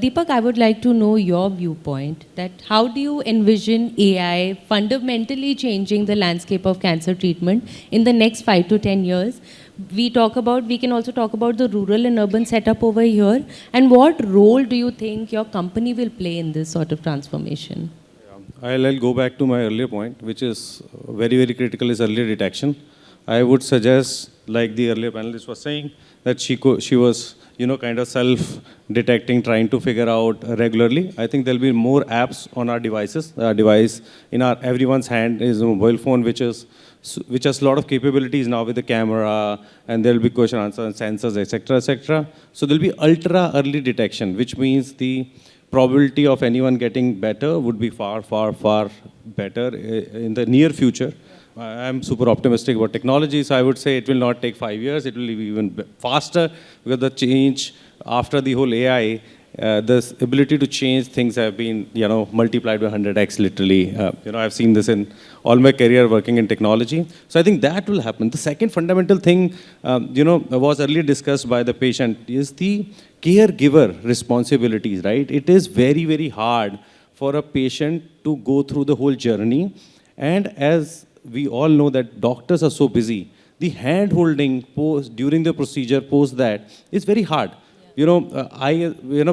Deepak, I would like to know your viewpoint that how do you envision AI fundamentally changing the landscape of cancer treatment in the next 5 to 10 years? We can also talk about the rural and urban setup over here. And what role do you think your company will play in this sort of transformation? I'll go back to my earlier point, which is very, very critical, is early detection. I would suggest, like the earlier panelist was saying, that she was, kind of self-detecting, trying to figure out regularly. I think there'll be more apps on our devices. Our device in everyone's hand is a mobile phone, which has a lot of capabilities now with the camera, and there'll be question answer and sensors, etc., etc. So there'll be ultra early detection, which means the probability of anyone getting better would be far, far, far better in the near future. I'm super optimistic about technology, so I would say it will not take 5 years. It will be even faster because the change after the whole AI, the ability to change things have been, multiplied by 100x literally. I've seen this in all my career working in technology. So I think that will happen. The second fundamental thing, was earlier discussed by the patient is the caregiver responsibilities, right? It is very, very hard for a patient to go through the whole journey. And as we all know that doctors are so busy, the hand-holding during the procedure post that is very hard.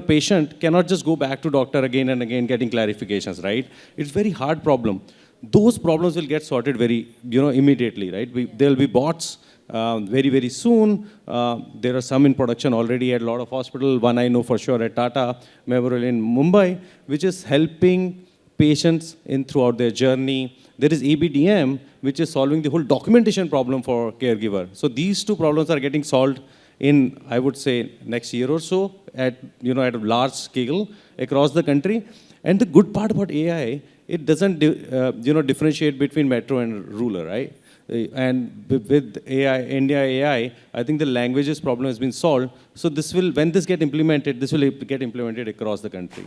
Patient cannot just go back to doctor again and again getting clarifications, right? It's very hard problem. Those problems will get sorted very, immediately, right? There'll be bots very, very soon. There are some in production already at a lot of hospitals. One I know for sure at Tata Memorial in Mumbai, which is helping patients throughout their journey. There is ABDM, which is solving the whole documentation problem for caregiver. So these two problems are getting solved in, I would say, next year or so at a large scale across the country. And the good part about AI, it doesn't differentiate between metro and rural, right? And with AI, India AI, I think the languages problem has been solved. So when this get implemented, this will get implemented across the country.